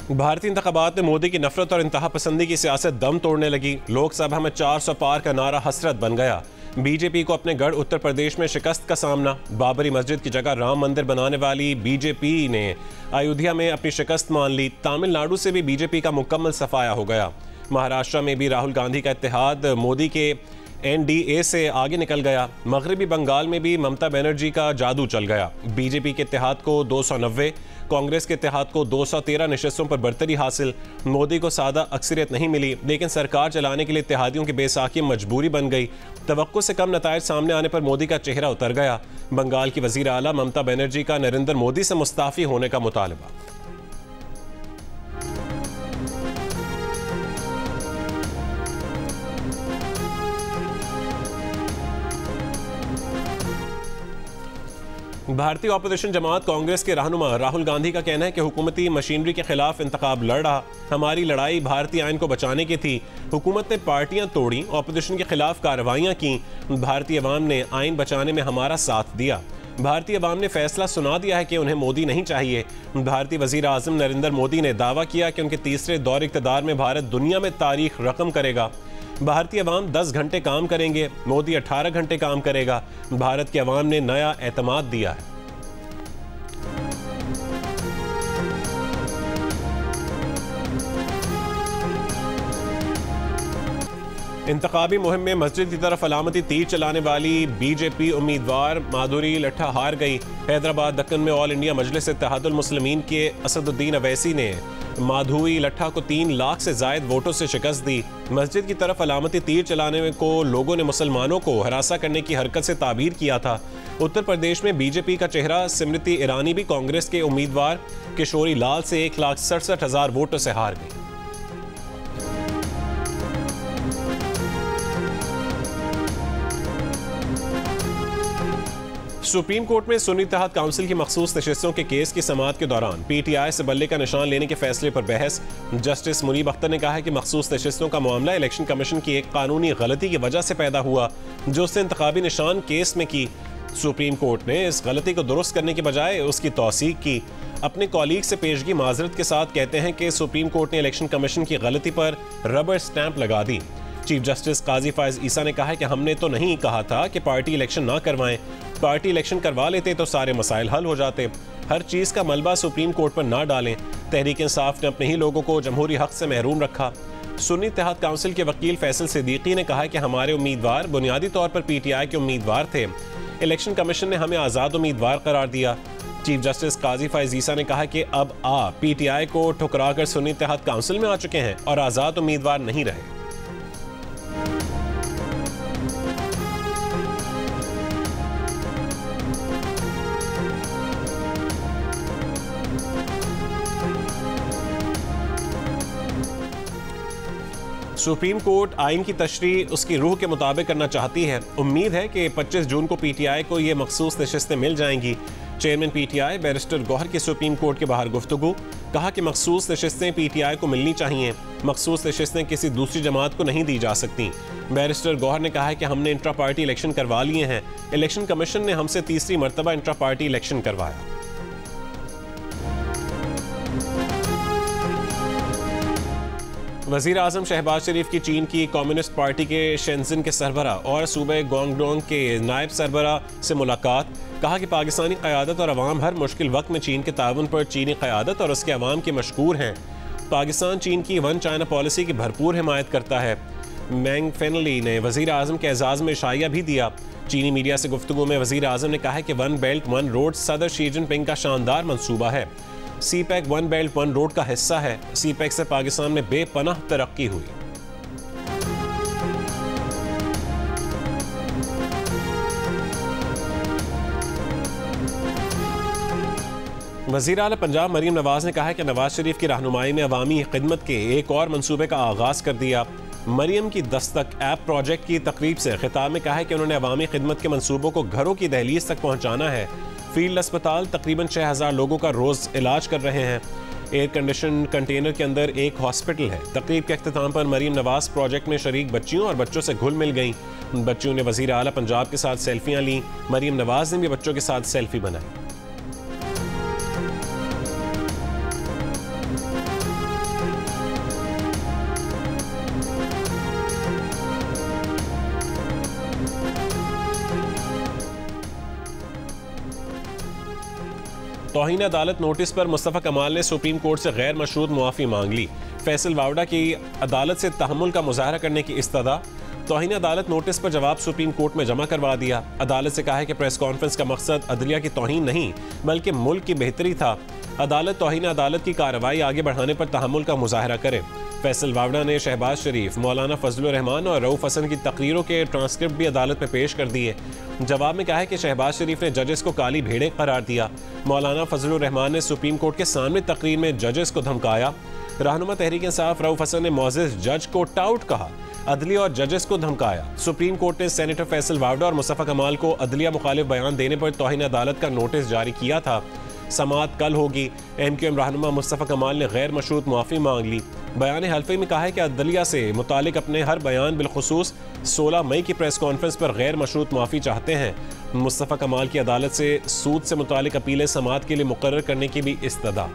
भारतीय इंतखाबात में मोदी की नफरत और इंतहा पसंदी की सियासत दम तोड़ने लगी। लोकसभा में 400 पार का नारा हसरत बन गया। बीजेपी को अपने गढ़ उत्तर प्रदेश में शिकस्त का सामना। बाबरी मस्जिद की जगह राम मंदिर बनाने वाली बीजेपी ने अयोध्या में अपनी शिकस्त मान ली। तमिलनाडु से भी बीजेपी का मुकम्मल सफाया हो गया। महाराष्ट्र में भी राहुल गांधी का इत्तेहाद मोदी के एनडीए से आगे निकल गया। मगरबी बंगाल में भी ममता बनर्जी का जादू चल गया। बीजेपी के इत्तेहाद को 290, कांग्रेस के इत्तेहाद को 213 नशस्तों पर बरतरी हासिल। मोदी को सादा अक्सरियत नहीं मिली, लेकिन सरकार चलाने के लिए इत्तेहादियों की बेसाखी मजबूरी बन गई। तवक्को से कम नतायज सामने आने पर मोदी का चेहरा उतर गया। बंगाल की वजीर आला ममता बनर्जी का नरेंद्र मोदी से मुस्ताफी होने का मुतालबा। भारतीय ऑपोजिशन जमात कांग्रेस के रहनुमा राहुल गांधी का कहना है कि हुकूमती मशीनरी के खिलाफ इंतखाब लड़ रहा। हमारी लड़ाई भारतीय आइन को बचाने की थी। हुकूमत ने पार्टियां तोड़ी, ऑपोजिशन के खिलाफ कार्रवाइयां की। भारतीय अवाम ने आइन बचाने में हमारा साथ दिया। भारतीय अवाम ने फैसला सुना दिया है कि उन्हें मोदी नहीं चाहिए। भारतीय वजीर आजम नरेंद्र मोदी ने दावा किया कि उनके तीसरे दौर इक़्तिदार में भारत दुनिया में तारीख रकम करेगा। भारतीय अवाम 10 घंटे काम करेंगे, मोदी 18 घंटे काम करेगा। भारत के अवाम ने नया एतमाद दिया है। इंतखाबी मुहिम में मस्जिद की तरफ अलामती तीर चलाने वाली बीजेपी उम्मीदवार माधुरी लट्ठा हार गई। हैदराबाद दक्कन में ऑल इंडिया मजलिस इत्तेहादुल मुस्लिमीन के असदुद्दीन अवैसी ने माधुरी लट्ठा को 3 लाख से जायद वोटों से शिकस्त दी। मस्जिद की तरफ अलामती तीर चलाने को लोगों ने मुसलमानों को हरासा करने की हरकत से ताबीर किया था। उत्तर प्रदेश में बीजेपी का चेहरा स्मृति ईरानी भी कांग्रेस के उम्मीदवार किशोरी लाल से 1,67,000 वोटों से हार गई। सुप्रीम कोर्ट में सुन्नी इत्तेहाद काउंसिल की मखसूस नशिस्तों के केस की समाअत के दौरान पीटीआई से बल्ले का निशान लेने के फैसले पर बहस। जस्टिस मुनीब अख्तर ने कहा है कि मखसूस नशिस्तों का मामला इलेक्शन कमीशन की एक कानूनी गलती की वजह से पैदा हुआ, जो उसने इंतखाबी निशान केस में की। सुप्रीम कोर्ट ने इस गलती को दुरुस्त करने के बजाय उसकी तौसीक की। अपने कॉलीग से पेशगी माजरत के साथ कहते हैं कि सुप्रीम कोर्ट ने इलेक्शन कमीशन की गलती पर रबर स्टैंप लगा दी। चीफ जस्टिस काजी फायज ईसा ने कहा है कि हमने तो नहीं कहा था कि पार्टी इलेक्शन ना करवाएं। पार्टी इलेक्शन करवा लेते तो सारे मसाइल हल हो जाते। हर चीज़ का मलबा सुप्रीम कोर्ट पर ना डालें। तहरीक इंसाफ ने अपने ही लोगों को जमहूरी हक से महरूम रखा। सुन्नी इत्तेहाद काउंसिल के वकील फैसल सिद्दीकी ने कहा कि हमारे उम्मीदवार बुनियादी तौर पर पीटीआई के उम्मीदवार थे। इलेक्शन कमीशन ने हमें आज़ाद उम्मीदवार करार दिया। चीफ जस्टिस काजी फायज ईसा ने कहा कि अब आप पीटीआई को ठुकरा कर सुन्नी इत्तेहाद काउंसिल में आ चुके हैं और आज़ाद उम्मीदवार नहीं रहे। सुप्रीम कोर्ट आइन की तशरीह उसकी रूह के मुताबिक करना चाहती है। उम्मीद है कि 25 जून को पीटीआई को ये मखसूस नशिस्तें मिल जाएंगी। चेयरमैन पीटीआई बैरिस्टर गौहर की सुप्रीम कोर्ट के बाहर गुफ्तगू। कहा कि मखसूस नशिस्तें पीटीआई को मिलनी चाहिए। मखसूस नशिस्तें किसी दूसरी जमात को नहीं दी जा सकती। बैरिस्टर गौहर ने कहा है कि हमने इंट्रा पार्टी इलेक्शन करवा लिए हैं। इलेक्शन कमीशन ने हमसे तीसरी मरतबा इंट्रा पार्टी इलेक्शन करवाया। वज़ीर आज़म शहबाज शरीफ की चीन की कम्युनिस्ट पार्टी के शेंज़न के सरबरा और सूबे गुआंगडोंग के नायब सरबरा से मुलाकात। कहा कि पाकिस्तानी क़यादत और अवाम हर मुश्किल वक्त में चीन के ताउन पर चीनी क़यादत और उसके अवाम के मशकूर हैं। पाकिस्तान चीन की वन चाइना पॉलिसी की भरपूर हिमायत करता है। मैंग फेनली ने वज़ीर आज़म के एजाज़ में इशाया भी दिया। चीनी मीडिया से गुफ्तगू में वज़ीर आज़म ने कहा है कि वन बेल्ट वन रोड सदर शी जिनपिंग का शानदार मंसूबा है। CPEC one belt one road का हिस्सा है। सी पैक से पाकिस्तान में बेपनाह तरक्की हुई। वज़ीर आला पंजाब मरीम नवाज ने कहा है कि नवाज शरीफ की रहनुमाई में अवामी खिदमत के एक और मंसूबे का आगाज़ कर दिया। मरीम की दस्तक ऐप प्रोजेक्ट की तकरीब से खिताब में कहा है कि उन्होंने अवामी खिदमत के मंसूबों को घरों की दहलीज तक पहुँचाना है। फील्ड अस्पताल तकरीबन 6000 लोगों का रोज़ इलाज कर रहे हैं। एयर कंडीशन कंटेनर के अंदर एक हॉस्पिटल है। तकरीब के अख्तिताम पर मरीम नवाज प्रोजेक्ट में शरीक बच्चियों और बच्चों से घुल मिल गईं। बच्चियों ने वज़ीर आला पंजाब के साथ सेल्फियाँ लीं। मरीम नवाज ने भी बच्चों के साथ सेल्फी बनाई। तौहीन अदालत नोटिस पर मुस्तफ़ा कमाल ने सुप्रीम कोर्ट से गैर मशरूत मुआफ़ी मांग ली। फैसल वावड़ा की अदालत से तहम्मुल का मुजाहरा करने की इस्तदा। तौहीन अदालत नोटिस पर जवाब सुप्रीम कोर्ट में जमा करवा दिया। अदालत से कहा है कि प्रेस कॉन्फ्रेंस का मकसद अदलिया की तौहीन नहीं बल्कि मुल्क की बेहतरी था। अदालत तौहीन अदालत की कार्रवाई आगे बढ़ाने पर तहम्मुल का मुजाहरा करे। फैसल वावड़ा ने शहबाज शरीफ, मौलाना फजलुर रहमान और रऊफ हसन की तकरीरों के ट्रांसक्रिप्ट भी अदालत में पेश कर दिए। जवाब में कहा है कि शहबाज शरीफ ने जजेस को काली भेड़ें करार दिया। मौलाना फजलुर रहमान ने सुप्रीम कोर्ट के सामने तकरीर में जजेस को धमकाया। रहनुमा तहरीक इंसाफ रऊफ हसन ने मोअज़्ज़िज़ जज को टाउट कहा। अदलिया और जजेस को धमकाया। सुप्रीम कोर्ट ने सेनेटर फैसल वावड़ा और मुस्तफ़ा कमाल को अदलिया मुखालिफ बयान देने पर तौहीन अदालत का नोटिस जारी किया था। समाअत कल होगी। MQM रहनुमा मुस्तफ़ा कमाल ने गैर मशरूत मुआफ़ी मांग ली। बयान हल्फी में कहा है कि अदलिया से मुतालिक अपने हर बयान बिलखुसूस 16 मई की प्रेस कॉन्फ्रेंस पर गैर मशरूत मुआफ़ी चाहते हैं। मुस्तफ़ा कमाल की अदालत से सूद से मुतालिक अपीलें समाअत के लिए मुकर्रर करने की भी इस्तदा।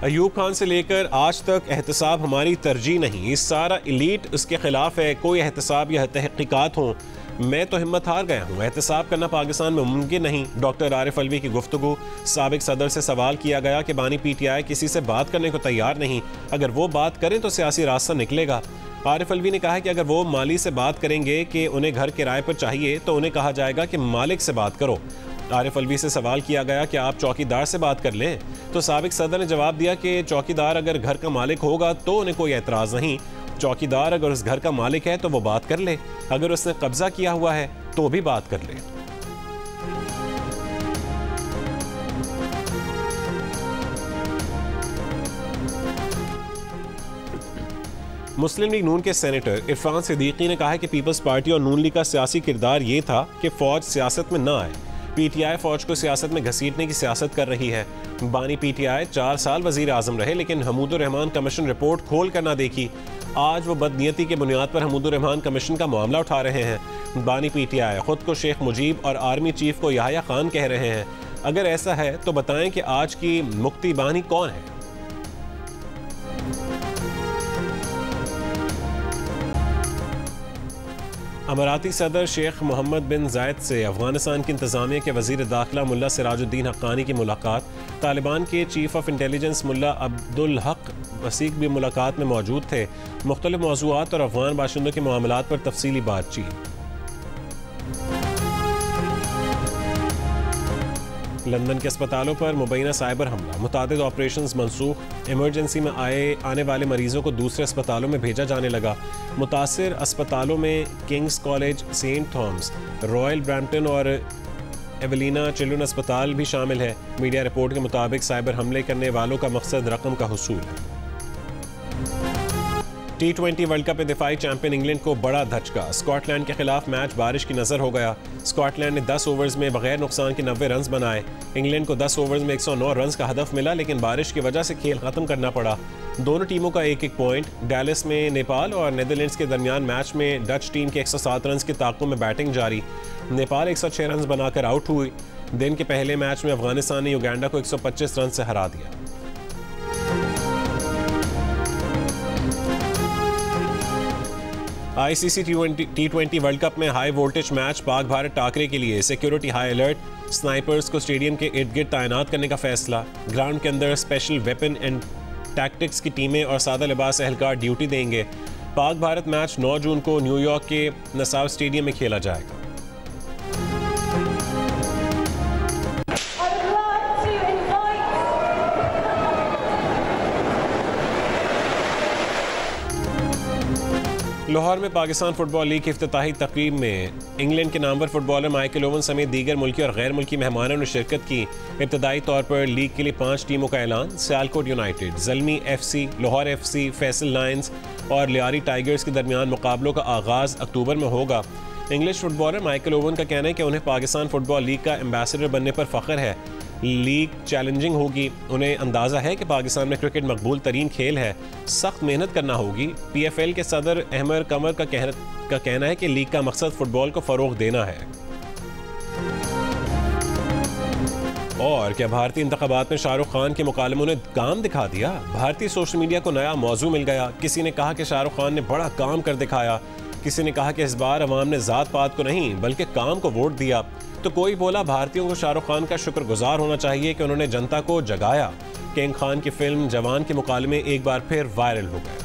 अयूब खान से लेकर आज तक एहतसाब हमारी तरजीह नहीं। इस सारा इलीट उसके खिलाफ है। कोई एहतसाब या तहकीकात हो, मैं तो हिम्मत हार गया हूँ। एहतसाब करना पाकिस्तान में मुमकिन नहीं। डॉक्टर आरिफ अलवी की गुफ्तगू। साबिक सदर से सवाल किया गया कि बानी PTI किसी से बात करने को तैयार नहीं, अगर वो बात करें तो सियासी रास्ता निकलेगा। आरिफ अलवी ने कहा कि अगर वो माली से बात करेंगे कि उन्हें घर किराए पर चाहिए तो उन्हें कहा जाएगा कि मालिक से बात करो। आरिफ अलवी से सवाल किया गया कि आप चौकीदार से बात कर लें, तो साबिक सदर ने जवाब दिया कि चौकीदार अगर घर का मालिक होगा तो उन्हें कोई एतराज़ नहीं। चौकीदार अगर उस घर का मालिक है तो वो बात कर ले, अगर उसने कब्जा किया हुआ है तो भी बात कर ले। मुस्लिम लीग नून के सेनेटर इरफान सिद्दीकी ने कहा है कि पीपल्स पार्टी और नून लीग का सियासी किरदार ये था कि फौज सियासत में न आए। PTI फौज को सियासत में घसीटने की सियासत कर रही है। बानी PTI 4 साल वजीर आजम रहे लेकिन हमूदुर रहमान कमीशन रिपोर्ट खोल कर ना देखी। आज वो बदनीयती के बुनियाद पर हमूदुर रहमान कमीशन का मामला उठा रहे हैं। बानी PTI खुद को शेख मुजीब और आर्मी चीफ को याह्या खान कह रहे हैं। अगर ऐसा है तो बताएं कि आज की मुक्ति बानी कौन है। अमाराती सदर शेख मोहम्मद बिन जायद से अफगानिस्तान की इंतज़ामिया के वज़ीर दाखिला मुल्ला सिराजुद्दीन हक्कानी की मुलाकात। तालिबान के चीफ ऑफ इंटेलिजेंस मुल्ला अब्दुल हक वसीक भी मुलाकात में मौजूद थे। मुख्तलिफ मौज़ूआत और अफगान बाशिंदों के मामलात पर तफसीली बातचीत। लंदन के अस्पतालों पर मुबैना साइबर हमला। मुतादिद ऑपरेशंस मनसूख। इमरजेंसी में आने वाले मरीजों को दूसरे अस्पतालों में भेजा जाने लगा। मुतासिर अस्पतालों में King's College, Saint Thomas, Royal Brompton और एवेलिना चिल्ड्रन अस्पताल भी शामिल है। मीडिया रिपोर्ट के मुताबिक साइबर हमले करने वालों का मकसद रकम का हुसूल है। T20 वर्ल्ड कप में दिफाई चैंपियन इंग्लैंड को बड़ा धचका। स्कॉटलैंड के खिलाफ मैच बारिश की नज़र हो गया। स्कॉटलैंड ने 10 ओवर्स में बगैर नुकसान के 90 रन बनाए। इंग्लैंड को 10 ओवर्स में 109 रन का हदफ मिला लेकिन बारिश की वजह से खेल खत्म करना पड़ा। दोनों टीमों का एक पॉइंट। डैलस में नेपाल और नीदरलैंड्स के दरमियान मैच में डच टीम के 107 रन के ताक़ुब में बैटिंग जारी। नेपाल 106 रन बनाकर आउट हुई। दिन के पहले मैच में अफगानिस्तान ने युगांडा को 125 रन से हरा दिया। ICC T20 वर्ल्ड कप में high voltage match. Pak Bharat Thakare के लिए सिक्योरिटी हाई अलर्ट। स्नाइपर्स को स्टेडियम के इर्द गिर्द तैनात करने का फैसला। ग्राउंड के अंदर स्पेशल वेपन एंड टैक्टिक्स की टीमें और सादा लिबास एहलकार ड्यूटी देंगे। पाक भारत मैच 9 जून को न्यूयॉर्क के नसाव स्टेडियम में खेला जाएगा। लाहौर में पाकिस्तान फुटबॉल लीग की इफ्तिताही तकरीब में इंग्लैंड के नामवर फुटबॉलर माइकल ओवन समेत दीगर मुल्की और गैर मुल्की मेहमानों ने शिरकत की। इब्तदाई तौर पर लीग के लिए 5 टीमों का ऐलान। Sialkot United, Zalmi FC, Lahore FC, Faisal Lions और लियारी टाइगर्स के दरमियान मुकाबलों का आगाज़ अक्टूबर में होगा। इंग्लिश फुटबॉलर माइकल ओवन का कहना है कि उन्हें पाकिस्तान फुटबॉल लीग का एम्बेसडर बनने पर फ़ख्र है। लीग चैलेंजिंग होगी। उन्हें अंदाज़ा है कि पाकिस्तान में क्रिकेट मकबूल तरीन खेल है, सख्त मेहनत करना होगी। PFL के सदर अहमद कमर का कहना है कि लीग का मकसद फुटबॉल को फ़रोग़ देना है। और क्या भारतीय इंतखाबात में शाहरुख खान के मुकालमों ने काम दिखा दिया? भारतीय सोशल मीडिया को नया मौजू मिल गया। किसी ने कहा कि शाहरुख खान ने बड़ा काम कर दिखाया, किसी ने कहा कि इस बार अवाम ने जात पात को नहीं बल्कि काम को वोट दिया, तो कोई बोला भारतीयों को शाहरुख खान का शुक्रगुजार होना चाहिए कि उन्होंने जनता को जगाया। किंग खान की फिल्म जवान के मुकालमे एक बार फिर वायरल हो गए।